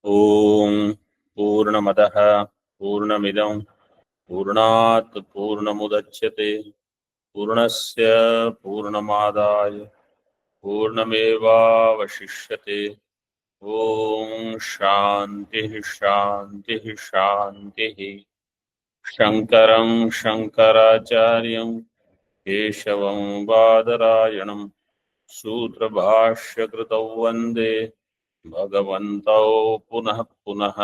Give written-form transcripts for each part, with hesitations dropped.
ओम पूर्णमदः पूर्णमिदं पूर्णात् पूर्णमुदच्यते पूर्णस्य पूर्णमादाय पूर्णमेवावशिष्यते। ओम शांति शांति शांति। शंकरं शंकराचार्यं केशवं बादरायणं सूत्रभाष्यकृतौ वन्दे भगवन्तौ पुनः पुनः।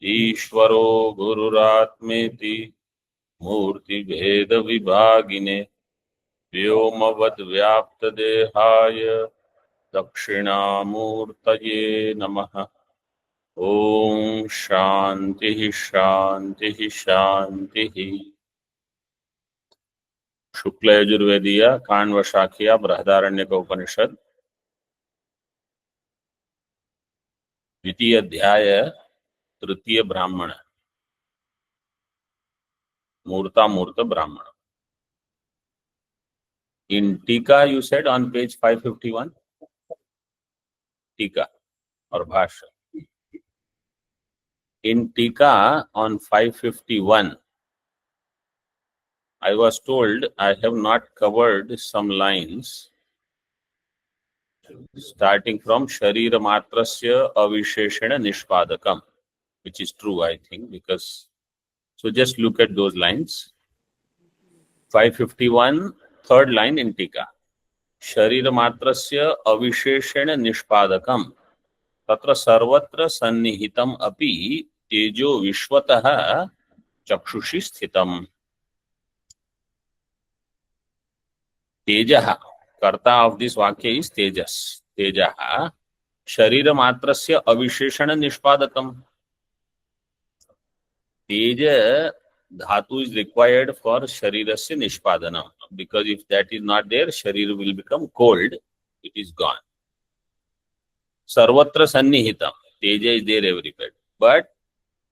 ईश्वरो गुरुरात्मेति मूर्तिभेद विभागिने व्योमवद्व्याप्तदेहाय दक्षिणामूर्तये नमः। ओम शांति शांति शांति। शुक्ल यजुर्वेदीय काण्व शाखीय बृहदारण्यक उपनिषद द्वितीय अध्याय तृतीय ब्राह्मण मूर्तामूर्त ब्राह्मण। In Tika, you said on page 551, Tika or Bhasha. In Tika on 551, I was told I have not covered some lines starting from Sharira Matrasya Avisheshana Nishpadakam, which is true, I think, because so just look at those lines. 551, third line in Tika. Sharira Matrasya Avisheshana Nishpadakam. तत्र सर्वत्र सन्निहितम अपि तेजो विश्वतः चक्षुषि स्थितम। तेजः, कर्ता of this वाक्य is तेजस। तेजः शरीर मात्रस्य अविशेषण निष्पादकम। तेज धातु इज रिक्वायर्ड फॉर शरीरस्य निष्पादनम, because if that is not there शरीर will become cold, it is gone. सर्वत्र सन्निहितम, तेज इज देयर एवरीवेयर, बट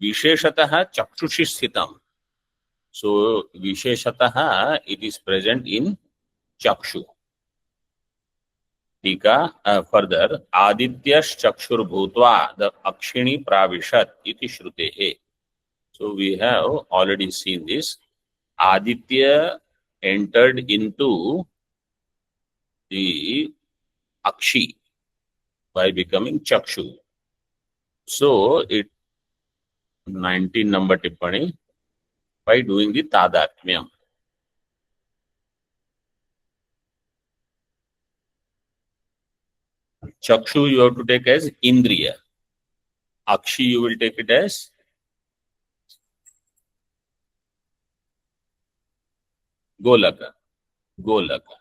विशेषतः चक्षुषि स्थितम। सो विशेषतः इट इज प्रेजेंट इन चक्षु। टीका फर्दर आदित्यश्चक्षुर्भूत्वा द अक्षिणी प्राविशत इति श्रुतेः। So we have already seen this. Aditya entered into the akshi by becoming chakshu. So it 19 number tippani, by doing the tadatmyam. Chakshu you have to take as indriya. Akshi you will take it as golaka. Golaka.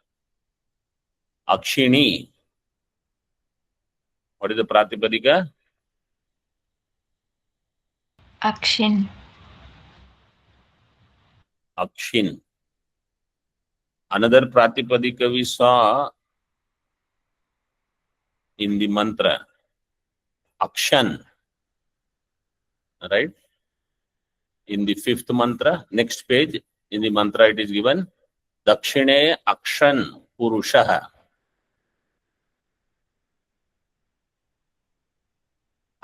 Akshini. What is the pratipadika? Akshin. Akshin. Another pratipadika we saw in the mantra, Akshan, right? In the fifth mantra, next page, in the mantra it is given, Dakshine Akshan Purushaha.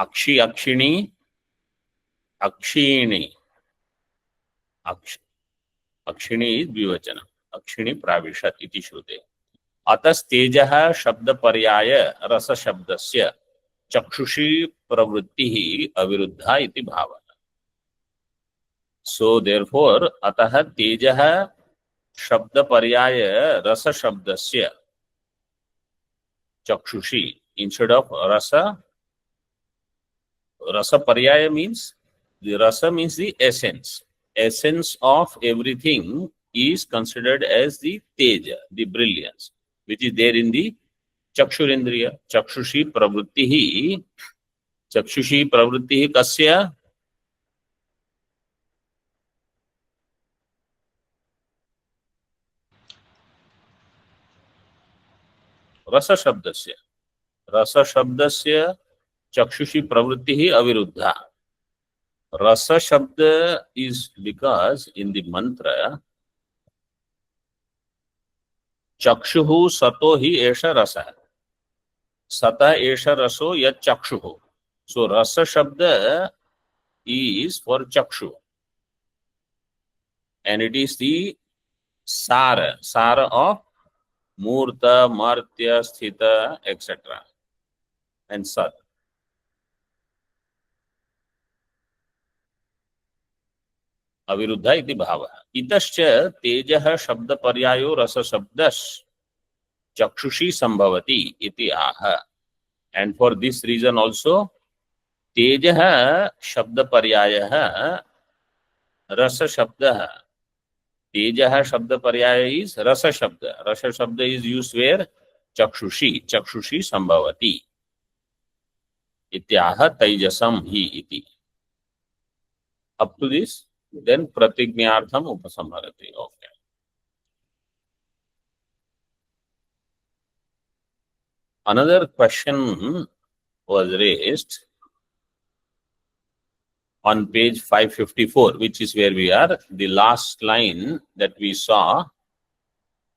Akshi, Akshini, Akshini. Akshini is Dvivachana. Akshini Pravishat iti Shrute. अतः तेजः शब्द पर्याय रस शब्दस्य चक्षुषी प्रवृत्ति अविरुद्धा इति भावः। So therefore अतः तेजः शब्द पर्याय रस शब्दस्य चक्षुषी इंस्टेड ऑफ रस। रस पर्याय means the rasa means the essence of everything is considered as the teja, the brilliance, which is there in the चक्षुरेन्द्रिय। चक्षुषी प्रवृत्ति कस्य? रस शब्दस्य। रस शब्दस्य चक्षुषी प्रवृत्ति अविरुद्धा। रस शब्द is because in the mantra चक्षुः सतो ही एष रसः। सत एष रसो यत् चक्षुः। So rasa shabda is for chakshu, and it is the sara of murta, martya, sthita, etc. and sat. अविरुद्ध इति भावः. इतश्च तेजः शब्द पर्यायो रस शब्दस् चक्षुषी संभवति इति आह. And for this reason also तेजः शब्द पर्यायः रस शब्दः. तेजः शब्द पर्याय is रस शब्द. रस शब्द is used where चक्षुषी संभवति इत्याह तैजसम ही इति. Up to this, then pratignyartham upasamharati. Okay. Another question was raised on page 554, which is where we are. The last line that we saw,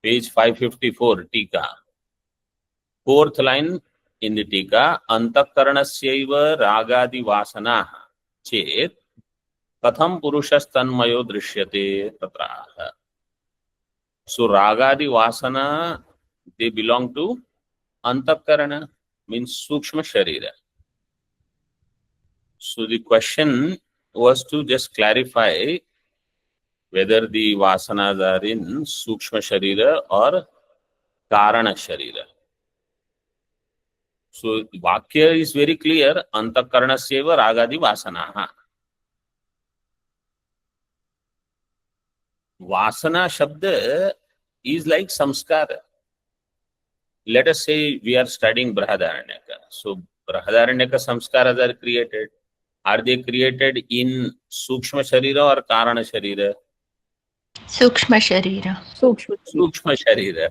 page 554, Tika. Fourth line in the Tika, antakaranasya ragadi vasana chet katham purushasthanmayo drishyate tatraha. So ragadi vasana, they belong to antakarana, means sukshma sharira. So the question was to just clarify whether the vasanas are in sukshma sharira or karana sharira. So Vakya is very clear, antakaranasya ragadi vasanaha. Vasana shabda is like samskara. Let us say we are studying Brihadaranyaka. So Brihadaranyaka samskaras are created. Are they created in Sukshma Sharira or Karana Sharira? Sukshma Sharira. Sukshma Sharira.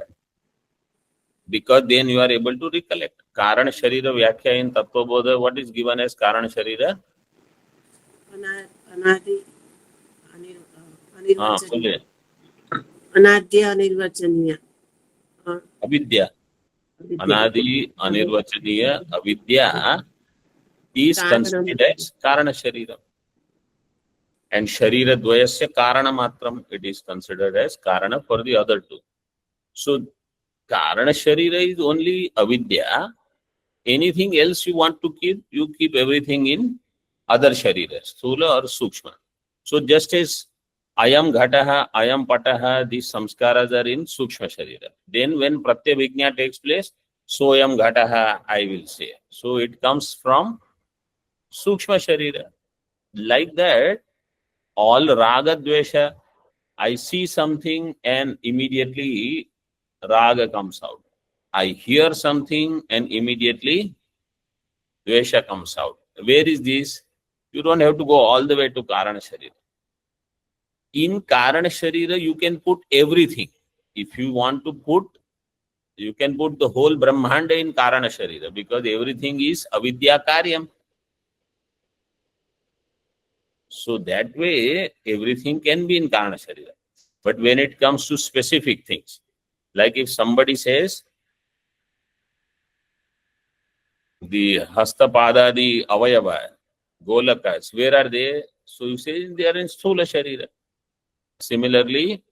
Because then you are able to recollect. Karana Sharira Vyakhya in Tattva Bodha, what is given as Karana Sharira? Anadi, Fully. Anadya Anirvachaniya. Avidya. Anadi, Anirvachaniya, Avidya is considered as Karana Sharira. And Sharira Dvayasya Karana Matram, it is considered as Karana for the other two. So Karana Sharira is only Avidya. Anything else you want to keep, you keep everything in other Shariras, Sthula or Sukshma. So just as Ayam Ghataha, Ayam Pataha, these samskaras are in Sukshma Sharira. Then when Pratyavijna takes place, Soyam Ghataha, I will say. So it comes from Sukshma Sharira. Like that, all Raga Dvesha, I see something and immediately Raga comes out. I hear something and immediately Dvesha comes out. Where is this? You don't have to go all the way to Karana Sharira. In Karana Sharira, you can put everything. If you want to put, you can put the whole Brahmanda in Karana Sharira because everything is Avidya Karyam. So that way, everything can be in Karana Sharira. But when it comes to specific things, like if somebody says, the Hastapadadi Avayava, Golakas, where are they? So you say they are in Sthula Sharira. Similarly,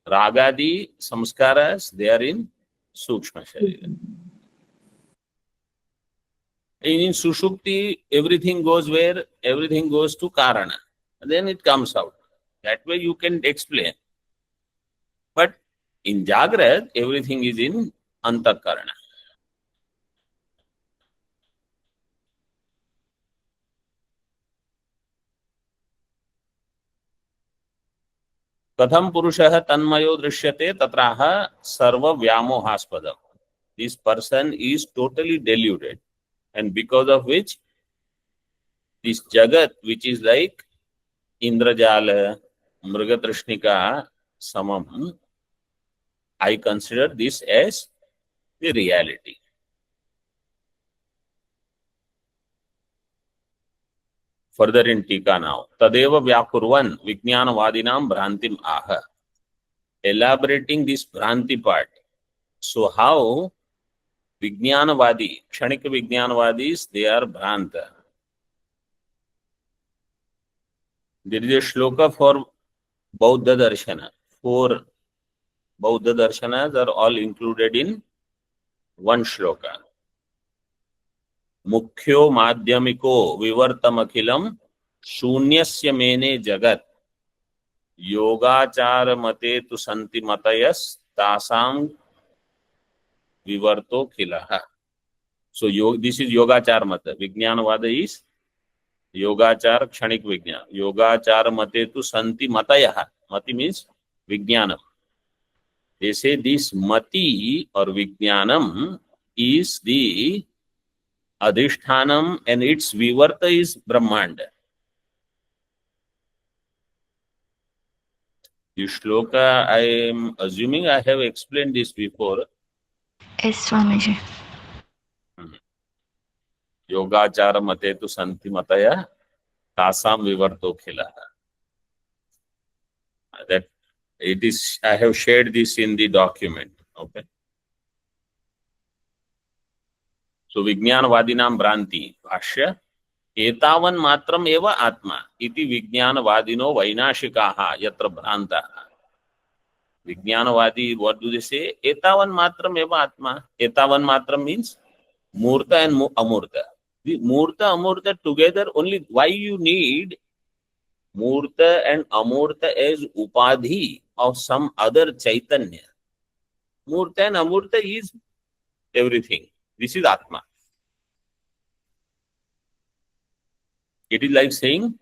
Ragadi Samskaras, they are in Sukshma Sharira. In Sushupti, everything goes where? Everything goes to Karana. And then it comes out. That way you can explain. But in Jagrat, everything is in Antakarana. Katham Purushaha Tanmayo Drishyate Tatraha Sarva Vyamohaspadav. This person is totally deluded. And because of which, this Jagat, which is like Indrajala, Mrigatrishnika, Samam, I consider this as the reality. Further in Tika now, Tadeva Vyakurvan Vijnanavadinam Bhrantim Aha. Elaborating this Bhranti part. So how Vijnanavadi, Kshanika Vijnanavadis, they are Bhranta. There is a shloka for Bauddha Darshana. Four Bauddha Darshanas are all included in one shloka. मुख्यो माध्यमिको विवर्तमखिलम शून्यस्य मेने जगत योगाचार मते तु संति मतयस तासां विवर्तो खिलः. So this is Yogachar Mata. Vijnanavada is Yogachar Kshanik Vijnan. Yogachar Mate tu Santi Matayah. Mati means Vijnanam. They say this Mati or Vijnanam is the Adhishthanam and its Vivarta is Brahmanda. This shloka, I am assuming I have explained this before. Yes, Swamiji. Yogachara mate tu santi mataya tasam vivarto khila. That it is, I have shared this in the document. Okay. So Vijnanavadinam Bhranti Bhashya Etavan matram eva atma iti Vijnanavadino Vainashikaha yatra Bhrantaha. Vijnanavadi, what do they say? Etavan matram eva atma. Etavan matram means Murta and Amurta. The Murta, Amurta together only. Why you need Murta and Amurta as Upadhi of some other Chaitanya? Murta and Amurta is everything. This is Atma. It is like saying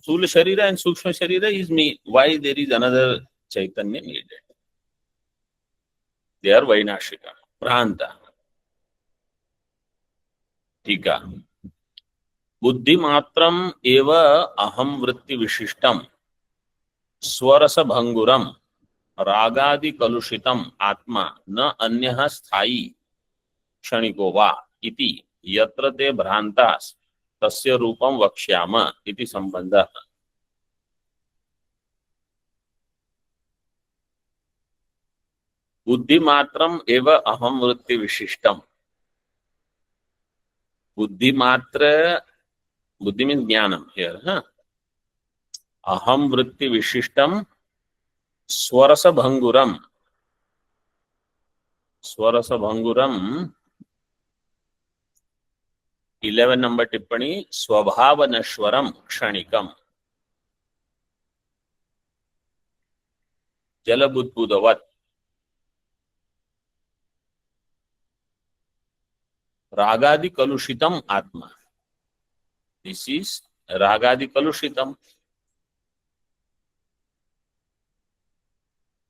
Sthula Sharira and Sukshma Sharira is me. Why there is another Chaitanya needed? They are Vainashika. Pranta. Tika. Buddhi matram eva aham vritti vishistam swarasa bhanguram ragadi kalushitam atma na anyaha sthai kshaniko va iti yatra te bhrantas tasya rupam vakshyama iti sambandha. Buddhi matram eva aham vritti vishistam. Buddhi matra, Buddhi means jnanam here. Aham vritti vishishtam swarasa bhanguram. Swarasa bhanguram 11 number tippani swabhavanashwaram kshanikam. Jalabudbudavat. Ragadi kalushitam atma. This is Ragadi kalushitam.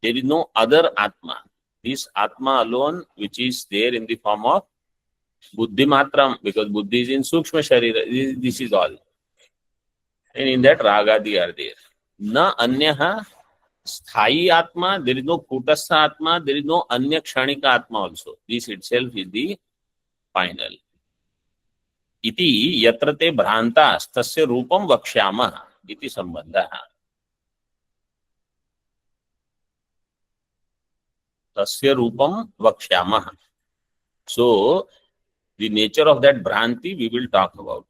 There is no other atma. This atma alone, which is there in the form of buddhi matram, because buddhi is in sukshma sharira. This is all. And in that Ragadi are there. Na anyaha sthai atma. There is no kutastha atma. There is no anya kshanika atma also. This itself is the final. Iti yatra te bhrantas tasya rupam vakshyamah iti sambandha. Tasya rupam vakshyamah. So, the nature of that bhranti we will talk about.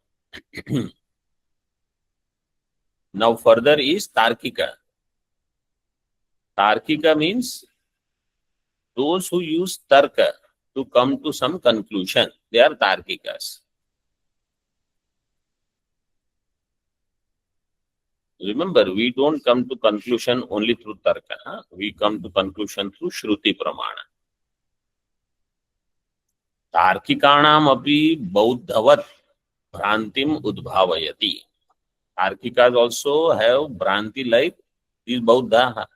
Now further is Tarkika. Tarkika means those who use tarka to come to some conclusion. They are Tarkikas. Remember, we don't come to conclusion only through tarka. We come to conclusion through Shruti Pramana. Tarkikanam api Bauddhavat Bhrantim Udbhavayati. Tarkikas also have Bhranti like these Bauddha.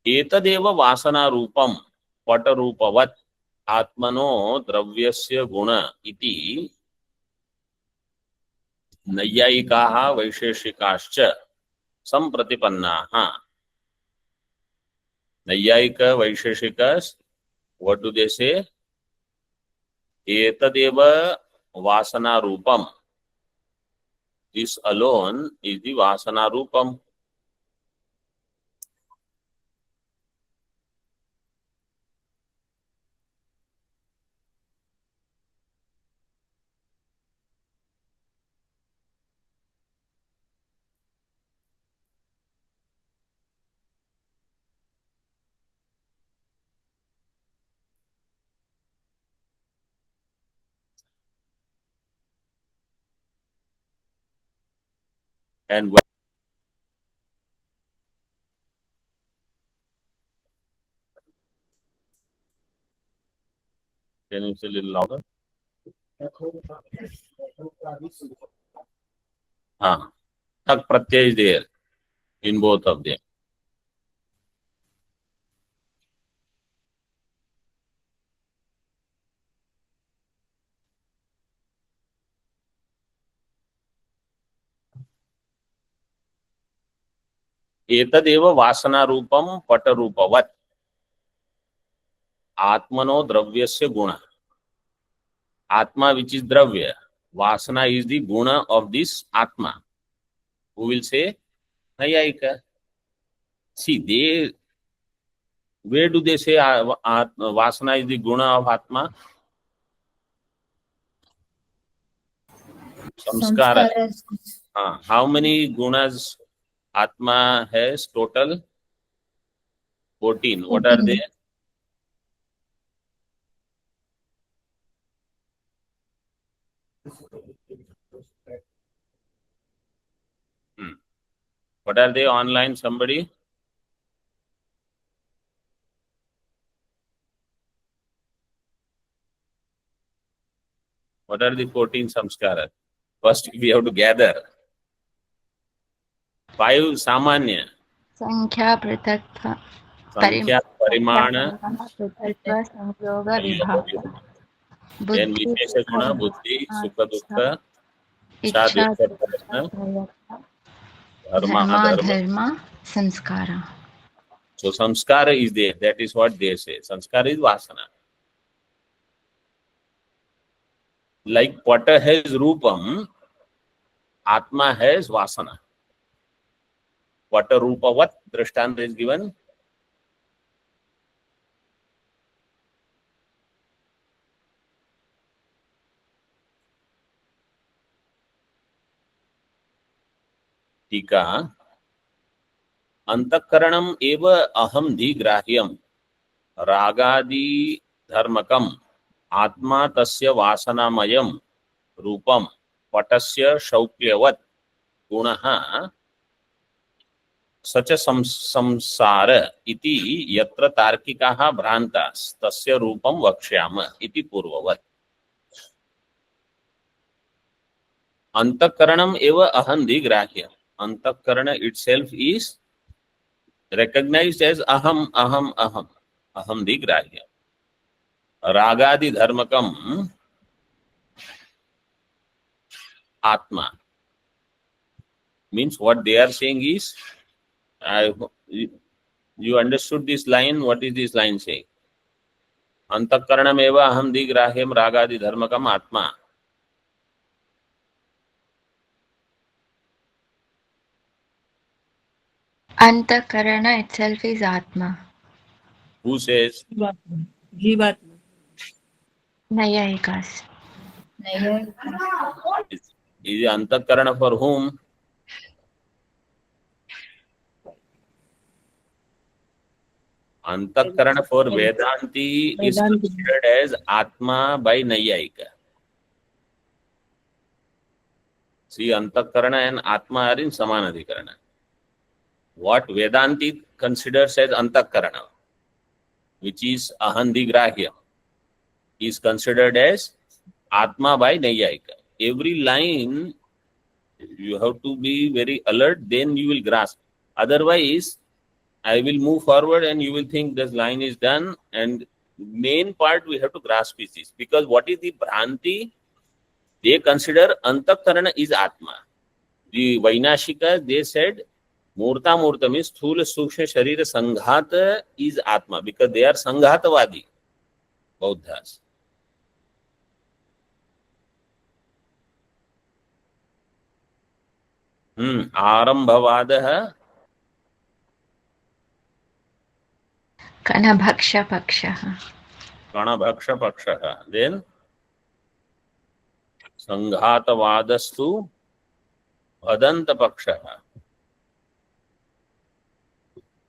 Etadeva Vasana Rupam Patarupavat Atmano Dravyasya Guna iti Nayyayikaha Vaisheshikascha Sampratipannaha. Nayyayika Vaisheshikas, what do they say? Etadeva Vasana Rupam. This alone is the Vasana Rupam. And can you say a little louder? Tak pratyay is there in both of them. एतदेव वासना रूपम पट रूपवत् आत्मनो द्रव्यस्य गुण. Atma, which is dravya, vasana is the guna of this atma. Who will say? Nayayika. See, where do they say vasana is the guna of atma? Samskara. How many gunas atma has total? 14. What are they? What are they online? Somebody? What are the 14 samskara? First, we have to gather. 5 samanya. संख्या पृथक्त्व Sankhya, parimana, पृथक्त्व संयोग विभाग then vishesha guna, buddhi, sukha dukkha, इच्छा sadhya, prajna, dharma, adharma. धर्म संस्कार. So samskara is there. That is what they say. Samskara is vasana. Like pata has rupam, atma has vasana. Pata rupa what? Drishtanta is given. टीका अंतःकरणम एव अहम धिग्राह्यम रागादि धर्मकम आत्मा तस्य वासनामयम रूपम पटस्य शौक्ल्यवत् गुणः सच संसार इति यत्र तार्किकाः भ्रान्ताः तस्य रूपम वक्ष्याम इति पूर्ववत्. अंतःकरणम एव अहम धिग्राह्यम. Antakarana itself is recognized as aham, aham, aham. Aham digrahya. Ragadi dharmakam atma. Means what they are saying is, you understood this line. What is this line saying? Antakaranam eva aham digrahyam ragadi dharmakam atma. Antakarana itself is Atma. Who says? Jivatma. Nayayikas. Is Antakarana for whom? Antakarana for Vedanti is considered as Atma by Nayayika. See, Antakarana and Atma are in Samanadhikarana. What Vedanti considers as Antakarana, which is Ahandigrahya, is considered as Atma by Nayayika. Every line you have to be very alert, then you will grasp. Otherwise, I will move forward and you will think this line is done, and main part we have to grasp is this. Because what is the Bhranti? They consider Antakarana is Atma. The Vainashika, they said Murta Murta means Sthula Sukshma Sharira Sanghata is Atma, because they are Sanghatavadi Bauddhas. Arambhavadaha Kanabhaksha Pakshaha. Kanabhaksha Pakshaha. Then Sanghatavadastu Adanta Pakshaha.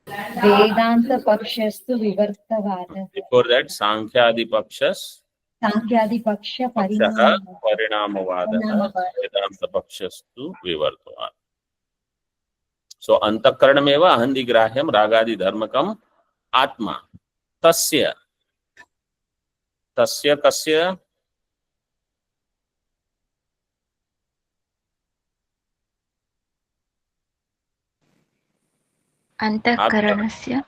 Vedanta Pakshastu Vivartavada. Before that, Sankhyadi Pakshas Sankhyaadi Paksha Pakshaha Parinamavadaha Vedanta Pakshastu Vivartavada. सो अंतःकरणमेव अहंदिग्राह्यम रागादि धर्मकम आत्मा तस्य तस्य कस्य अंतःकरणस्य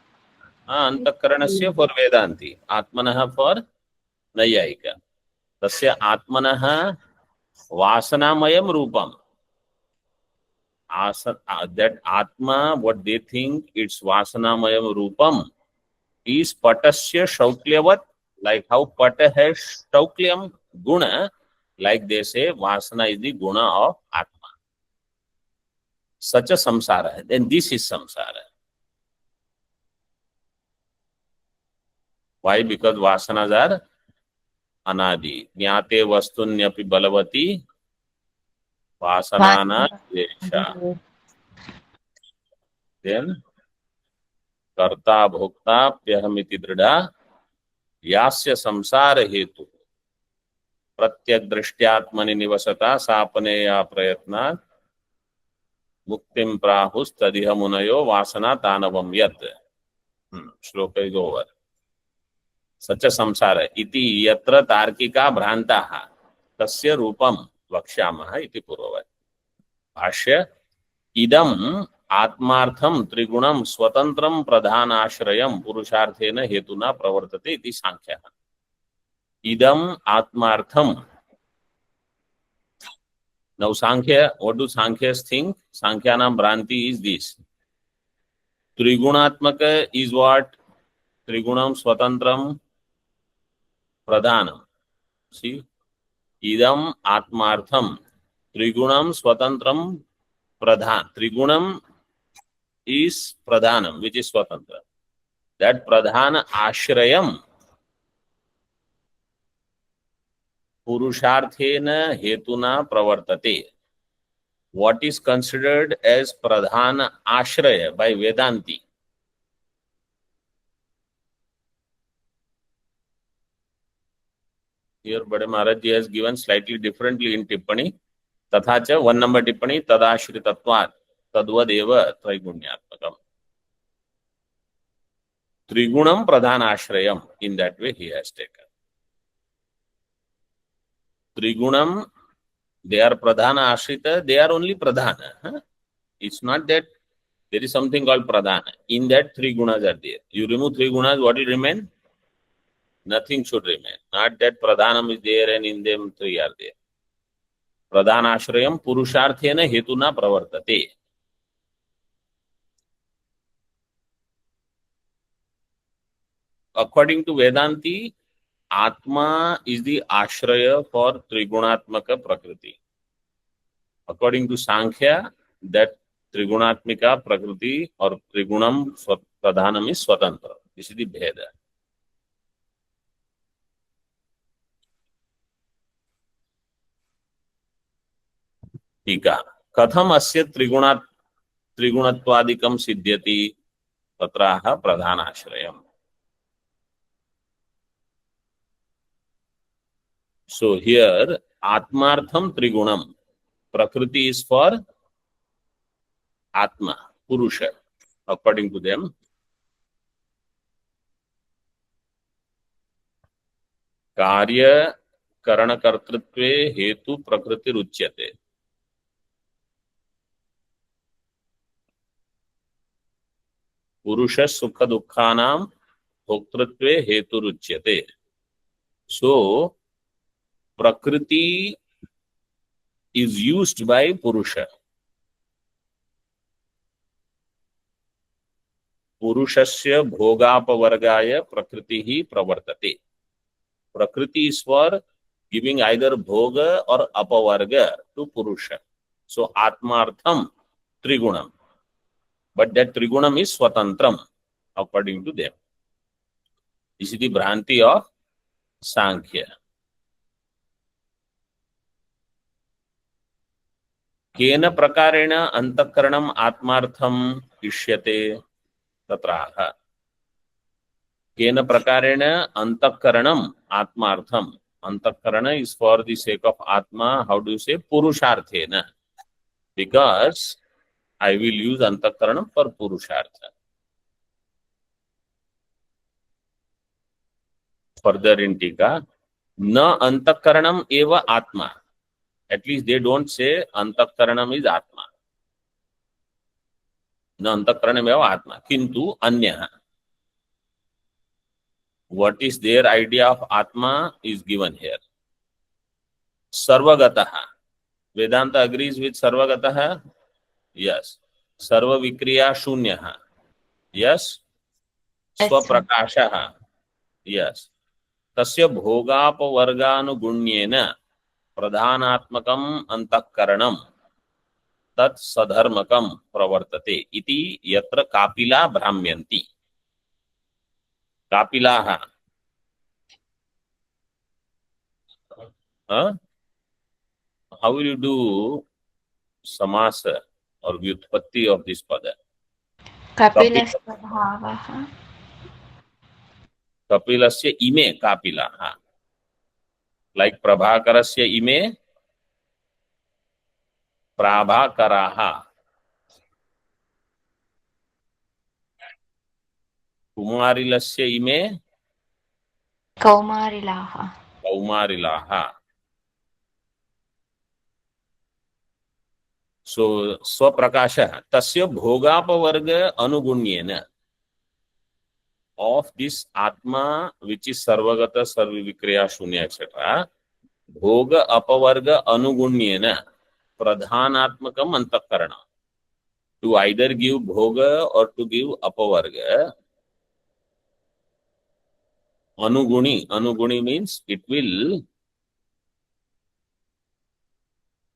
अंतःकरणस्य for वेदांति, आत्मनः for नैयायिक। तस्य आत्मनः वासनामयम रूपम, that atma, what they think it's vasanamayam rupam, is patasya shaukliyavat, like how pata has shauklyam guna, like they say vasana is the guna of atma. Such a samsara, then this is samsara. Why? Because vasanas are anadi. Jnate vastunyapi balavati vasanana desha. Then कर्ता भोक्ता प्यहमिति दृढ़ा यास्य संसार हेतु प्रत्यक दृष्ट्यात्मनि निवसता सापने या प्रयत्नात् मुक्तिं प्राहुस्तदिह मुनयो वासना तानवम यत्। श्लोक is over. सच संसार इति यत्र तार्किका भ्रांताः तस्य रूपम वक्ष्यामः इति पूर्ववत्। भाष्य इदम् आत्मार्थम त्रिगुणम स्वतंत्रम प्रधानाश्रयम पुरुषार्थेन हेतुना प्रवर्तते इति सांख्यः। इदम् आत्मार्थम। Now Sankhya, what do Sankhya's think? Sankhyanam Bhranti is this. Trigunatmaka is what? Trigunam Swatantram Pradhanam. See? Idam Atmartham. Trigunam Swatantram Pradhan. Trigunam is Pradhanam, which is Swatantra. That Pradhana Ashrayam Purusharthena Hetuna Pravartate. What is considered as Pradhana Ashraya by Vedanti? Here Bade Maharaj has given slightly differently in Tippani. Tathacha, 1 number Tippani, Tadashritatvat, Tadvadeva Traigunyatmakam. Trigunam Pradhana Ashrayam, in that way he has taken. Trigunam, they are Pradhana Ashrita, they are only Pradhana. Huh? It's not that there is something called Pradhana. In that 3 gunas are there. You remove 3 gunas, what will remain? Nothing should remain. Not that Pradhanam is there and in them 3 are there. Pradhana Ashrayam Purusharthena Hetuna Pravartate. According to Vedanti, Atma is the Ashraya for Trigunatmaka Prakriti. According to Sankhya, that Trigunatmika Prakriti or Trigunam Pradhanam is Swatantra. This is the Bheda. Tika. Katham asya Trigunatwadikam siddhyati tatraha Pradhanashrayam. So here, Atmartham Trigunam. Prakriti is for Atma, Purusha, according to them. Karya Karana Kartritve Hetu Prakriti Ruchyate. Purusha Sukha Dukkhanam Bhoktritve Hetu Ruchyate. So, Prakriti is used by Purusha. Purushasya bhogapavargaya prakritihi pravartate. Prakriti is for giving either bhoga or apavarga to Purusha. So, Atmartham Trigunam. But that Trigunam is Swatantram, according to them. This is the Bhranti of Sankhya. केन प्रकारेण अंतःकरणम आत्मार्थम इष्यते तत्राह. केन प्रकारेण अंतःकरणम आत्मार्थम. अंतःकरण is for the sake of Atma. How do you say? Purusharthena. Because I will use antakaranam for purushartha. Further in Tika, na antakaranam eva atma. At least they don't say antakaranam is atma. Na antakaranam eva atma. Kintu anya. What is their idea of atma is given here. Sarvagataha. Vedanta agrees with sarvagataha. Yes. Sarva vikriya shunyaha. Yes. Yes, sir. Swaprakashaha. Yes. तस्य भोगापवर्गानुगुण्येन प्रधानात्मकम् अंतःकरणम् तत् सधर्मकम् प्रवर्तते इति यत्र कापिला भ्राम्यन्ति. कापिलाः how will you do samasa or vyutpatti of this pada? कपिलस्य भावः Kapilasya ime kapilaha. Like Prabhakarasya ime prabhakaraha. Kumarilasya ime कौमारिलाः kaumarilaha. So swaprakasha tasya bhogapavarga anugunyena. Of this atma which is sarvagata sarvivikriya shunya etc. Bhoga apavarga anugunyena pradhanatmakam antakarana. To either give bhoga or to give apavarga. Anuguni means it will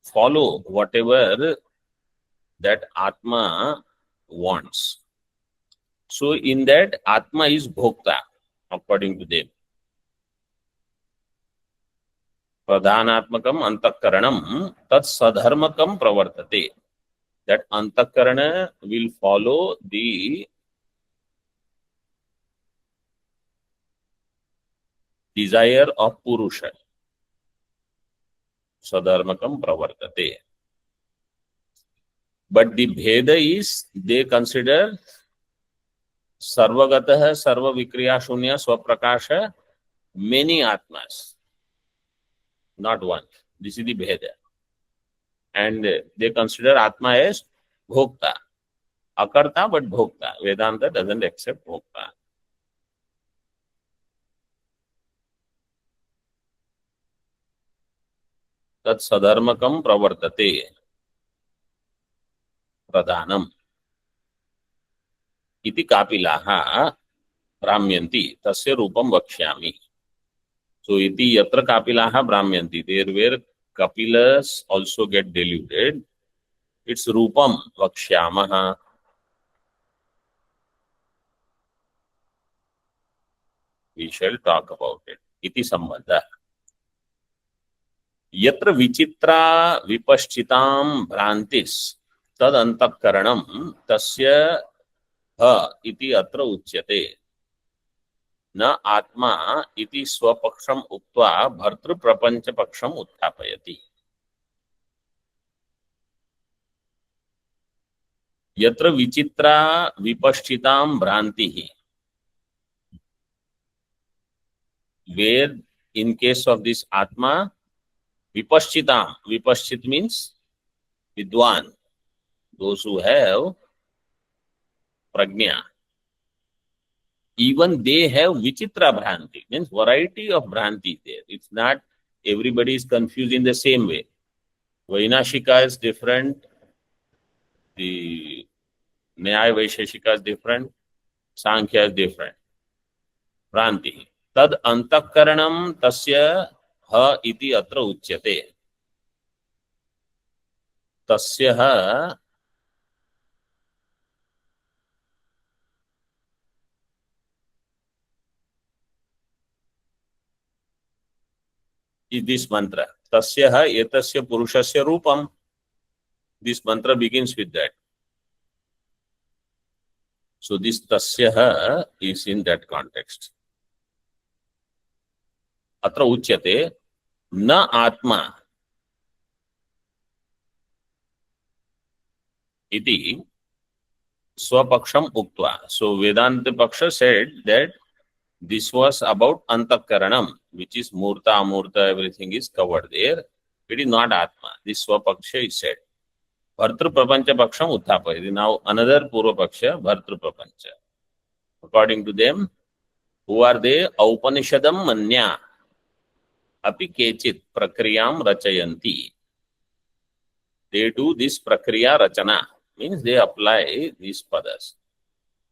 follow whatever that atma wants. So in that atma is bhokta according to them. Pradhanatmakam antakaranam tat sadharmakam pravartate. That antakarana will follow the desire of Purusha. Sadharmakam pravartate. But the bheda is they consider sarvagatah sarva vikriya shunya swaprakasha many atmas, not one. This is the bheda. And they consider atma as bhokta. Akarta but bhokta. Vedanta doesn't accept bhokta. Tat sadharmakam pravartate pradhanam iti kapilaha brahmyanti tasya rupam vakshyami. So iti yatra kapilaha brahmyanti, there where kapilas also get deluded, its rupam vakshyamaha. We shall talk about it. Iti sambandha. Yatra vichitra vipashchitam bhrantis tad antakaranam tasya ha iti atra uchyate. Na atma iti swapaksham uktva bhartru prapancha paksham utthapayati. Yatra vichitra vipashchitam bhrantihi. Where in case of this atma, vipashchitam, vipashchit means vidwan, those who have prajna. Even they have vichitra bhranti, means variety of bhranti there. It's not everybody is confused in the same way. Vainashika is different, the Nyaya Vaisheshika is different, Sankhya is different. Bhranti. Tad antakaranam tasya ha iti atra uchyate. Tasya ha is this mantra. Tasya ha etasya purushasya rupam. This mantra begins with that. So this tasya ha is in that context. Atra uchyate na atma iti swapaksham uktva. So Vedanta Paksha said that this was about antakaranam, which is murta, amurta, everything is covered there. It is not Atma. This Swapaksha is said. Bhartru Prapancha Paksham Uthapayati. Now another Purva Paksha, Bhartru Prapancha. According to them, who are they? Aupanishadam manya api kechit prakriyam rachayanti. They do this prakriya rachana, means they apply these padas.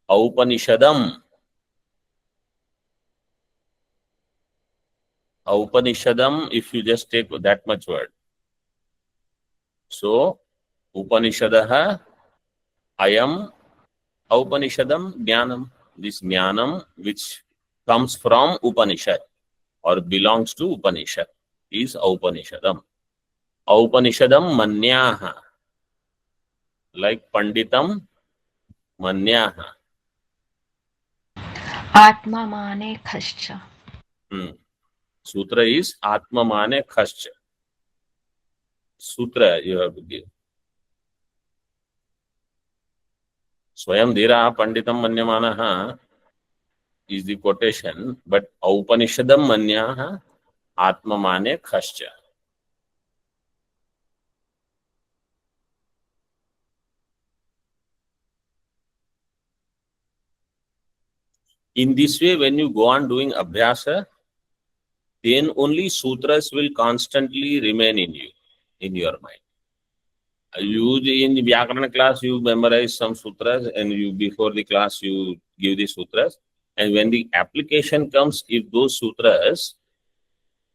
Aupanishadam. Upanishadam, if you just take that much word. So, Upanishadaha, Ayam, Upanishadam, Jnanam. This Jnanam, which comes from Upanishad or belongs to Upanishad, is Upanishadam. Upanishadam Manyaha, like Panditam Manyaha. Atma mane khascha. Sutra is Atma mane khascha. Sutra you have to give. Swayam dhira panditam manyamanaha is the quotation, but Upanishadam manyaha Atma mane khascha. In this way, when you go on doing abhyasa, then only sutras will constantly remain in you, in your mind. You in the Vyakarana class, you memorize some sutras, and you before the class you give the sutras. And when the application comes, if those sutras,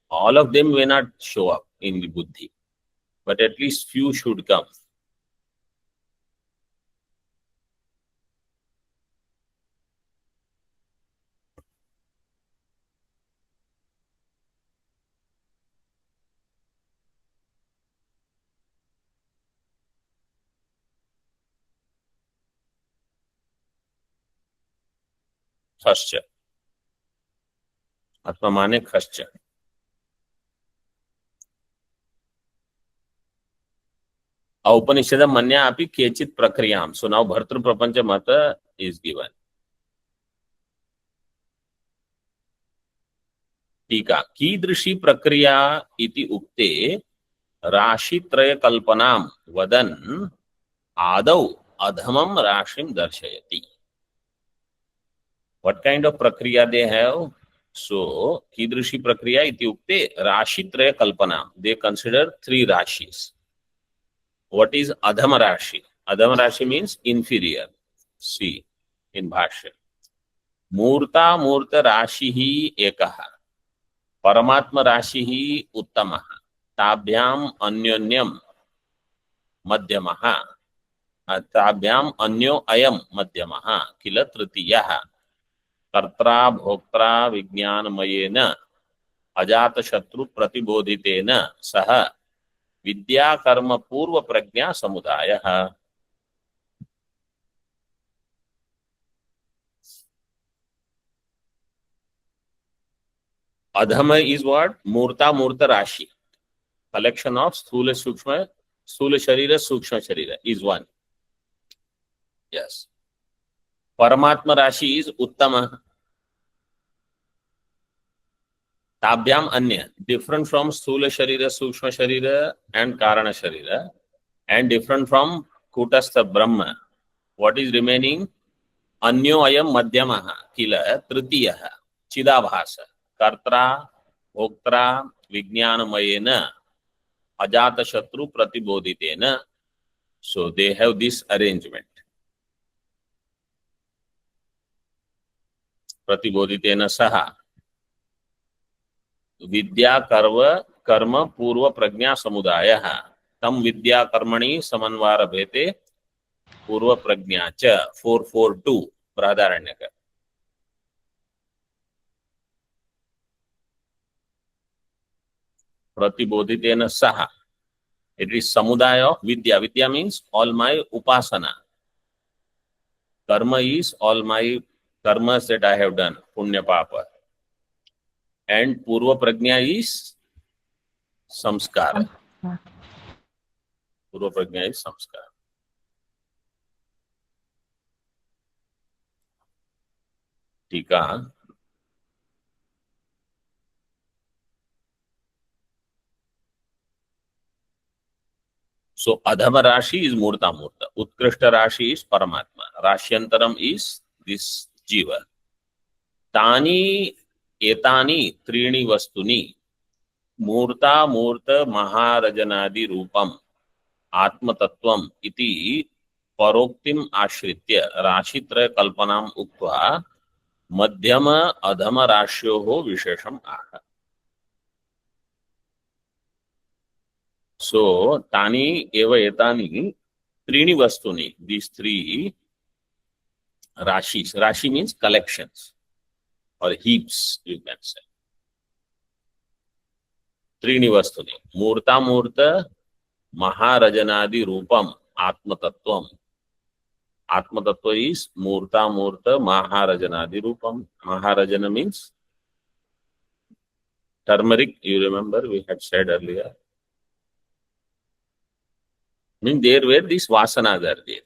all of them may not show up in the buddhi, but at least few should come. Khascha. Atma mane khascha. Upanishadam manya api kechit prakriyam. So now Bhartru Prapancha Mata is given. Tika. Kidrishi prakriya iti ukte rashi traya kalpanam vadan adau adhamam rashim darshayati. What kind of prakriya they have? So, Kidrishi prakriya iti ukte rashi traya kalpanam. They consider three rashis. What is adhama rashi? Adhama rashi means inferior. See in Bhashya. Murta murta rashihi ekaha. Paramatma rashihi uttamaha. Tabhyam anyonyam madhyamaha. Tabhyam anyo ayam madhyamaha. Kila tritiyaha. कर्त्रा भोक्त्रा विज्ञानमयेन अजात शत्रु प्रतिबोधितेन सह विद्या कर्म पूर्व प्रज्ञा समुदायः. Adhama is what? Murta Murta Rashi. Collection of Sthula Sukshma, Sthula Sharira, Sukshma Sharira is one. Yes. Paramatma Rashi is Uttama. Tabhyam Anya, different from Sthula Sharira, Sukshma Sharira and Karana Sharira, and different from Kutastha Brahma. What is remaining? Anyo Ayam Madhyamaha, Kila Tritiyaha, Chidabhasa, Kartra, Bhoktra, Vijnanamayena, Ajata Shatru Pratibodhitena. So they have this arrangement. Pratibodhitena Saha. Vidya Karma Purva Prajna Samudaya. Tam Vidya Karmani Samanvara Bhete Purva Prajna Cha 442 Pradharanyaka. Pratibodhitena Saha. It is Samudaya of Vidya. Vidya means all my Upasana. Karma is all my karmas that I have done, Punya Papa. And Purva Prajna is Samskara. Purva Prajna is Samskara. टीका So Adhama Rashi is Murta Murta. Utkrishta Rashi is Paramatma. Rashyantaram is this Jiva. Tani etani trini vastuni Murta Murta Maharajanadi Rupam Atma Tattvam iti Paroktim Ashritya Rashitraya Kalpanam Uktva Madhyama Adhama Rashyoho Vishesham Aha. So, tani eva etani trini vastuni, these three rashis. Rashi means collections or heaps, you can say. Trini vastuni. Murta murta maharajanadi rupam atma tattvam. Atma tattva is murta murta maharajanadi rupam. Maharajana means turmeric, you remember we had said earlier. Mean there were these vasanas are there.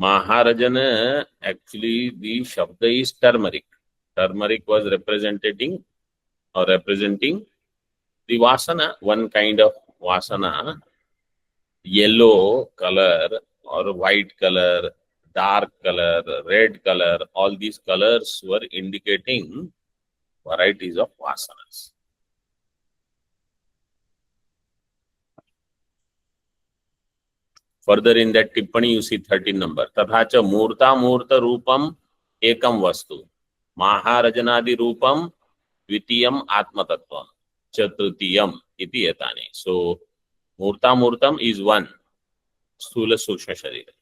Maharajana, actually the Shabda is turmeric. Turmeric was representing the vasana, one kind of vasana, yellow color or white color, dark color, red color, all these colors were indicating varieties of vasanas. Further in that Tippani, you see 13 number. Tathacha Murta Murta Rupam Ekam Vastu. Maharajanadi Rupam Dvitiyam Atma Tattvam. Chatrutiyam iti etani. So, Murta Murtam is one. Sthula Sukshma Sharira.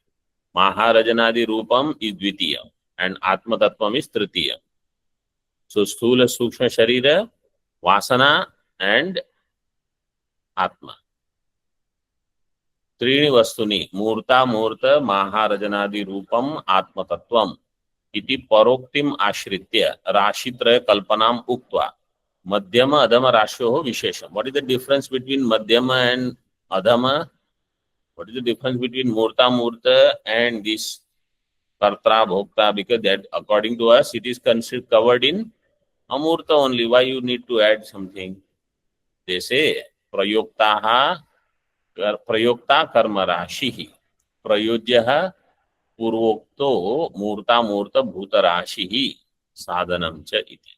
Maharajanadi Rupam is Dvitiyam. And Atma Tattvam is Tritiyam. So, Sthula Sukshma Sharira, Vasana and Atma. त्रीणि वस्तुनि मूर्ता मूर्त महारजनादि रूपम आत्मतत्वम इति परोक्तिम आश्रित्य राशित्रय कल्पनाम उक्त्वा मध्यम अधम राशो विशेषम. What is the difference between madhyama and adhama? What is the difference between murta murta and this kartra bhokta? Because that according to us it is considered covered in amurta only. Why you need to add something? They say prayoktaha प्रयोक्ता कर्म राशि ही प्रयोज्य पूर्वोक्तो मूर्ता मूर्त भूत राशि ही साधनम च इति.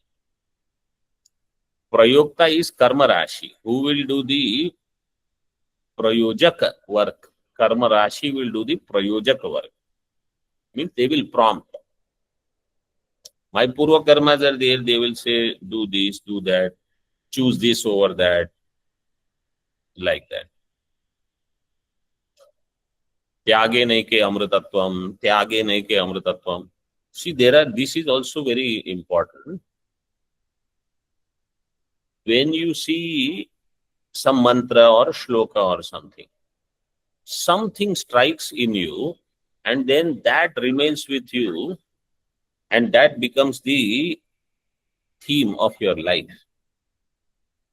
प्रयोक्ता is karma rashi. Who will do the prayojak work? Karma rashi will do the prayojak work. Means they will prompt. My purva karmas are there. They will say do this, do that, choose this over that, like that. त्यागे नैके अमृतत्वम, त्यागे नैके अमृतत्वम. See, this is also very important. When you see some mantra or shloka or something strikes in you, and then that remains with you, and that becomes the theme of your life.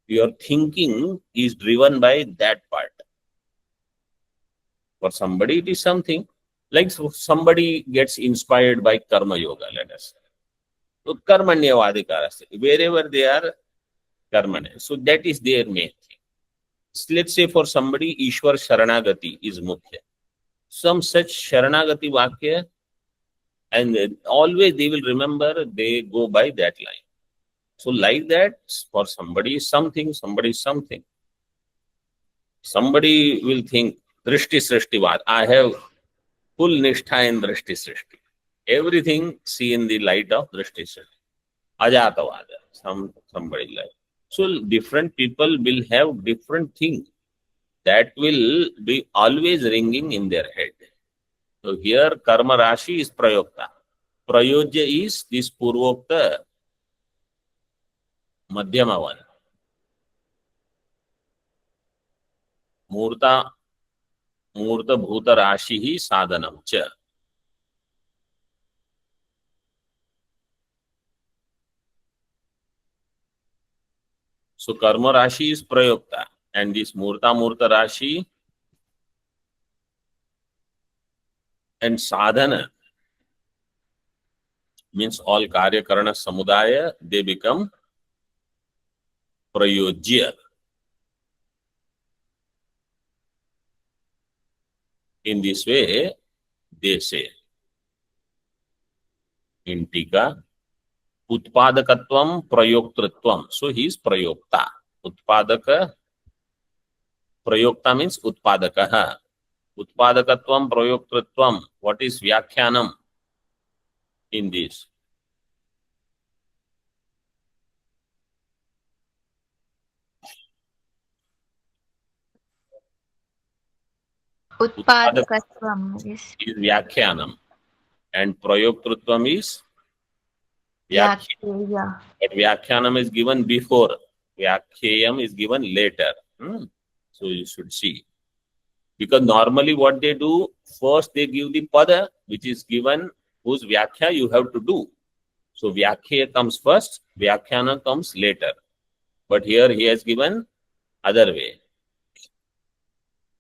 Your thinking is driven by that part. For somebody, it is something like somebody gets inspired by karma yoga, let us say. So, karmanyavadikara, wherever they are, karmane. So, that is their main thing. So, let's say for somebody, Ishwar Sharanagati is mukhya. Some such Sharanagati vakya, and always they will remember, they go by that line. So, like that, for somebody is something, somebody is something. Somebody will think, Drishti Srishtivad. I have full nishtha in Drishti Srishti. Everything see in the light of Drishti Srishti. Ajatavada. Somebody like. So different people will have different things that will be always ringing in their head. So here Karma Rashi is Prayokta. Prayojya is this Purvokta Madhyama one. Murta मूर्त भूत राशि ही साधनम च. So karma rashi is prayokta, and this murta murta rashi and sadhana means all karya karana samudaya, they become prayojya. In this way, they say in Tika, Utpadakatvam Prayoktritvam. So he is Prayokta. Utpadaka, Prayokta means Utpadakaha. Utpadakatvam Prayoktritvam. What is Vyakhyanam in this? Utpadakatvam is Is Vyakhyanam. And Prayoktritvam is Vyakhyanam. Yakya. But Vyakhyanam is given before. Vyakhyam is given later. So you should see. Because normally what they do, first they give the pada, which is given, whose Vyakhya you have to do. So Vyakhya comes first, Vyakhyana comes later. But here he has given other way.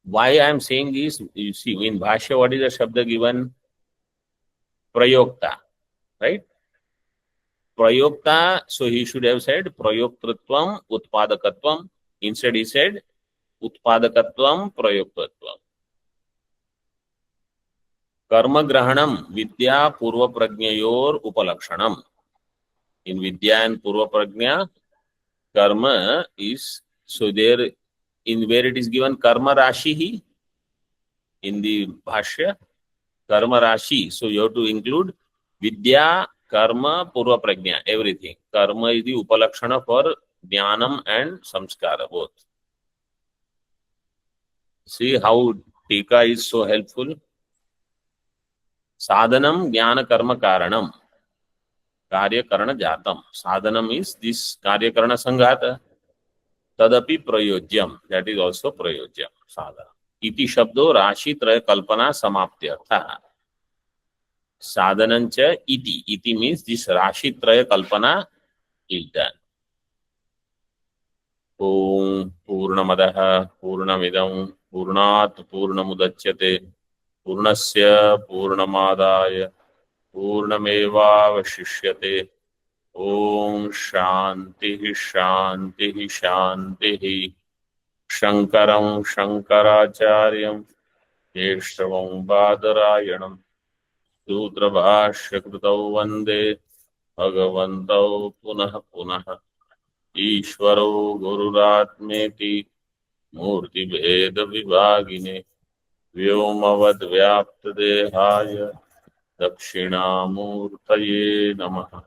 Why I am saying this, you see, in Bhashya, what is the Shabda given? Prayokta, right? Prayokta, so he should have said Prayoktritvam Utpadakatvam. Instead he said Utpadakatvam Prayoktritvam. Karma Grahanam Vidya Purva Prajnayor Upalakshanam. In Vidya and Purva Prajna, Karma is, so there, in where it is given Karma Rashi in the Bhashya, Karma Rashi. So you have to include Vidya, Karma, Purva Prajna, everything. Karma is the Upalakshana for Jnanam and Samskara both. See how Tika is so helpful. Sadhanam Jnana Karma Karanam. Karya Karana Jatam. Sadhanam is this Karya Karana Sanghata. Tadapi Prayojyam. That is also Prayojyam. Sadhana. Iti Shabdo Rashi Traya Kalpana Samaptyartha. Sadhanancha iti. Iti means this Rashi Traya Kalpana is done. Om Purnamadaha Purnamidam Purnat Purnamudachyate Purnasya Purnamadaya Purnameva Vashishyate. Om Shanti Shanti Shanti. Shankaram Shankaracharyam Keshtavam Badarayanam Sutrabhashya Krutau Vande Bhagavantau Punah Punah Ishvaro Gururatmeti Murti Veda Vivagine Vyomavad Vyapta Dehaya Dakshinamurtaye Namaha.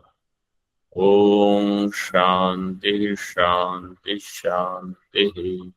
Om Shanti Shanti Shanti.